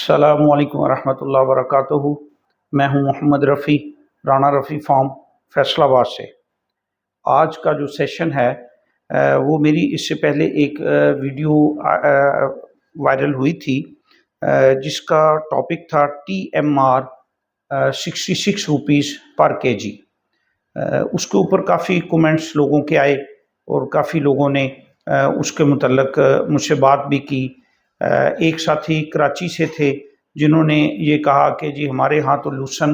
अस्सलामु अलैकुम वरहमतुल्लाहि वबरकातुहू। मैं हूं मोहम्मद रफ़ी, राना रफ़ी फार्म फैसलाबाद से। आज का जो सेशन है वो मेरी इससे पहले एक वीडियो वायरल हुई थी जिसका टॉपिक था TMR 66 रुपीज़ पर केजी। उसके ऊपर काफ़ी कमेंट्स लोगों के आए और काफ़ी लोगों ने उसके मुतल्लक मुझसे बात भी की। एक साथी कराची से थे जिन्होंने ये कहा कि जी हमारे यहाँ तो लूसन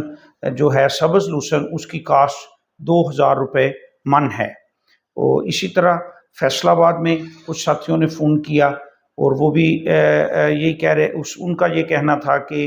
जो है सब्ज़ लूसन उसकी कास्ट 2000 रुपये मन है। और इसी तरह फैसलाबाद में कुछ साथियों ने फ़ोन किया और वो भी यही कह रहे उनका ये कहना था कि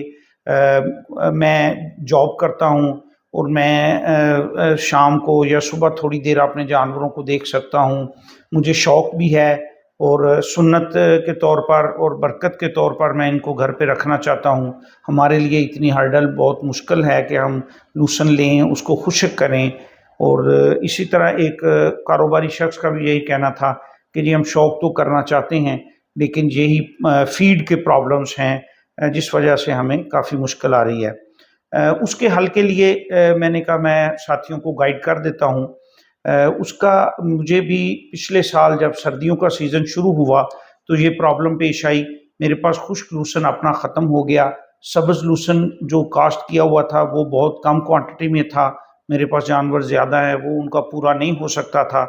मैं जॉब करता हूँ और मैं शाम को या सुबह थोड़ी देर अपने जानवरों को देख सकता हूँ, मुझे शौक़ भी है और सुन्नत के तौर पर और बरकत के तौर पर मैं इनको घर पे रखना चाहता हूँ। हमारे लिए इतनी हर्डल बहुत मुश्किल है कि हम लूसन लें, उसको खुश्क करें। और इसी तरह एक कारोबारी शख्स का भी यही कहना था कि जी हम शौक़ तो करना चाहते हैं लेकिन यही फीड के प्रॉब्लम्स हैं जिस वजह से हमें काफ़ी मुश्किल आ रही है। उसके हल के लिए मैंने कहा मैं साथियों को गाइड कर देता हूँ। उसका मुझे भी पिछले साल जब सर्दियों का सीज़न शुरू हुआ तो ये प्रॉब्लम पेश आई। मेरे पास खुश्क लूसन अपना ख़त्म हो गया। सब्ज़ लूसन जो कास्ट किया हुआ था वो बहुत कम क्वांटिटी में था, मेरे पास जानवर ज़्यादा है, वो उनका पूरा नहीं हो सकता था।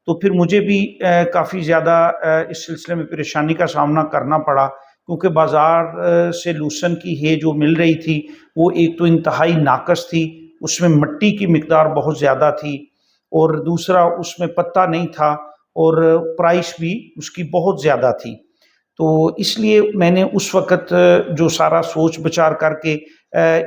तो फिर मुझे भी काफ़ी ज़्यादा इस सिलसिले में परेशानी का सामना करना पड़ा क्योंकि बाज़ार से लूसन की है जो मिल रही थी वो एक तो इंतहाई नाकस थी, उसमें मिट्टी की मिकदार बहुत ज़्यादा थी और दूसरा उसमें पत्ता नहीं था और प्राइस भी उसकी बहुत ज़्यादा थी। तो इसलिए मैंने उस वक़्त जो सारा सोच विचार करके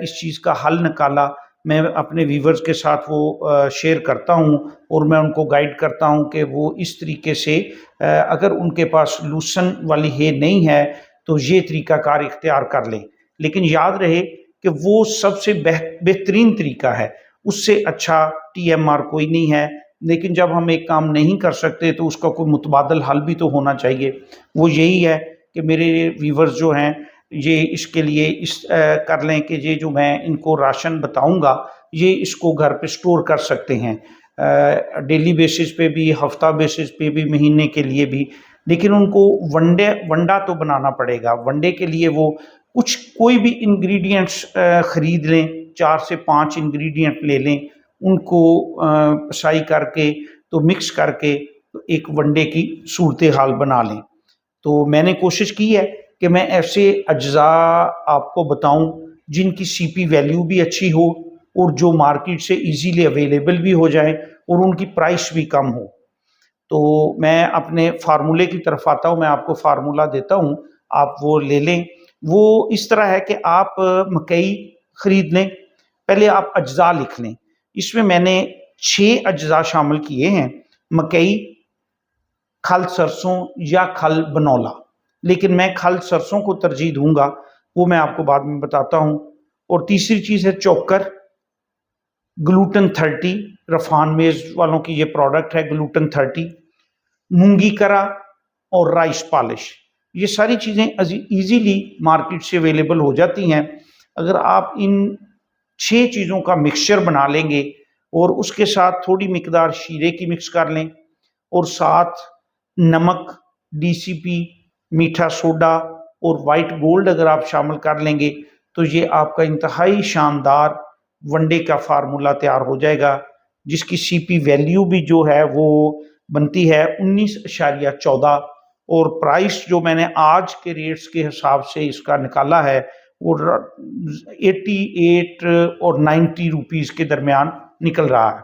इस चीज़ का हल निकाला, मैं अपने व्यूअर्स के साथ वो शेयर करता हूँ और मैं उनको गाइड करता हूँ कि वो इस तरीके से अगर उनके पास लूसन वाली है नहीं है तो ये तरीक़ाकार इख्तियार कर लें। लेकिन याद रहे कि वो सबसे बेहतरीन तरीका है, उससे अच्छा TMR कोई नहीं है। लेकिन जब हम एक काम नहीं कर सकते तो उसका कोई मुतबादल हल भी तो होना चाहिए। वो यही है कि मेरे व्यूअर्स जो हैं ये इसके लिए कर लें कि ये जो मैं इनको राशन बताऊंगा ये इसको घर पे स्टोर कर सकते हैं, डेली बेसिस पे भी, हफ्ता बेसिस पे भी, महीने के लिए भी। लेकिन उनको वंडा तो बनाना पड़ेगा। वनडे के लिए वो कोई भी इंग्रेडिएंट्स ख़रीद लें, 4 से 5 इंग्रेडिएंट ले लें, उनको पिसाई करके तो मिक्स करके एक वनडे की सूरत हाल बना लें। तो मैंने कोशिश की है कि मैं ऐसे अज्जा आपको बताऊं जिनकी CP वैल्यू भी अच्छी हो और जो मार्केट से इजीली अवेलेबल भी हो जाए और उनकी प्राइस भी कम हो। तो मैं अपने फार्मूले की तरफ आता हूँ, मैं आपको फार्मूला देता हूँ, आप वो ले लें। वो इस तरह है कि आप मकई ख़रीद लें, पहले आप अज्जा लिख लें। इसमें मैंने 6 अज्जा शामिल किए हैं, मकई, खल सरसों या खल बनौला, लेकिन मैं खल सरसों को तरजीह दूंगा, वो मैं आपको बाद में बताता हूँ। और तीसरी चीज़ है चोकर, ग्लूटन 30, रफान मेज़ वालों की ये प्रोडक्ट है ग्लूटन 30, मूंगी करा और राइस पॉलिश। ये सारी चीज़ें इजीली मार्केट से अवेलेबल हो जाती हैं। अगर आप इन 6 चीज़ों का मिक्सचर बना लेंगे और उसके साथ थोड़ी मिकदार शीरे की मिक्स कर लें और साथ नमक, DCP, मीठा सोडा और वाइट गोल्ड अगर आप शामिल कर लेंगे तो ये आपका इंतहाई शानदार वनडे का फार्मूला तैयार हो जाएगा, जिसकी CP वैल्यू भी जो है वो बनती है 19.14 और प्राइस जो मैंने आज के रेट्स के हिसाब से इसका निकाला है वो 88 और 90 रुपीज़ के दरमियान निकल रहा है।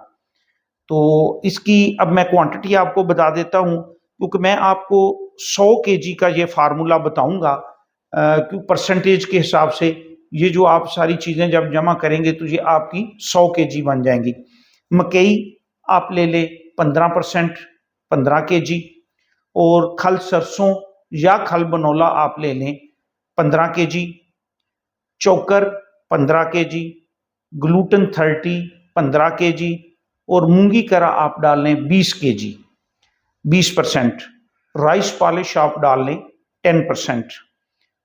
तो इसकी अब मैं क्वांटिटी आपको बता देता हूँ क्योंकि मैं आपको 100 kg का ये फार्मूला बताऊंगा क्योंकि परसेंटेज के हिसाब से ये जो आप सारी चीज़ें जब जमा करेंगे तो ये आपकी 100 kg बन जाएंगी। मकई आप ले ले 15%, 15 kg, और खल सरसों या खल बनौला आप ले लें 15 kg, चोकर 15 kg, ग्लूटन 30 15 kg और मूंगी करा आप डाल लें 20 kg, 20%, राइस पॉलिश आप डाल लें 10%।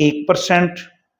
1%،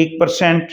1%،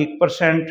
1%،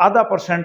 ½ %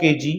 kg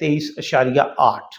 23.8۔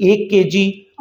1 kg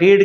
1.5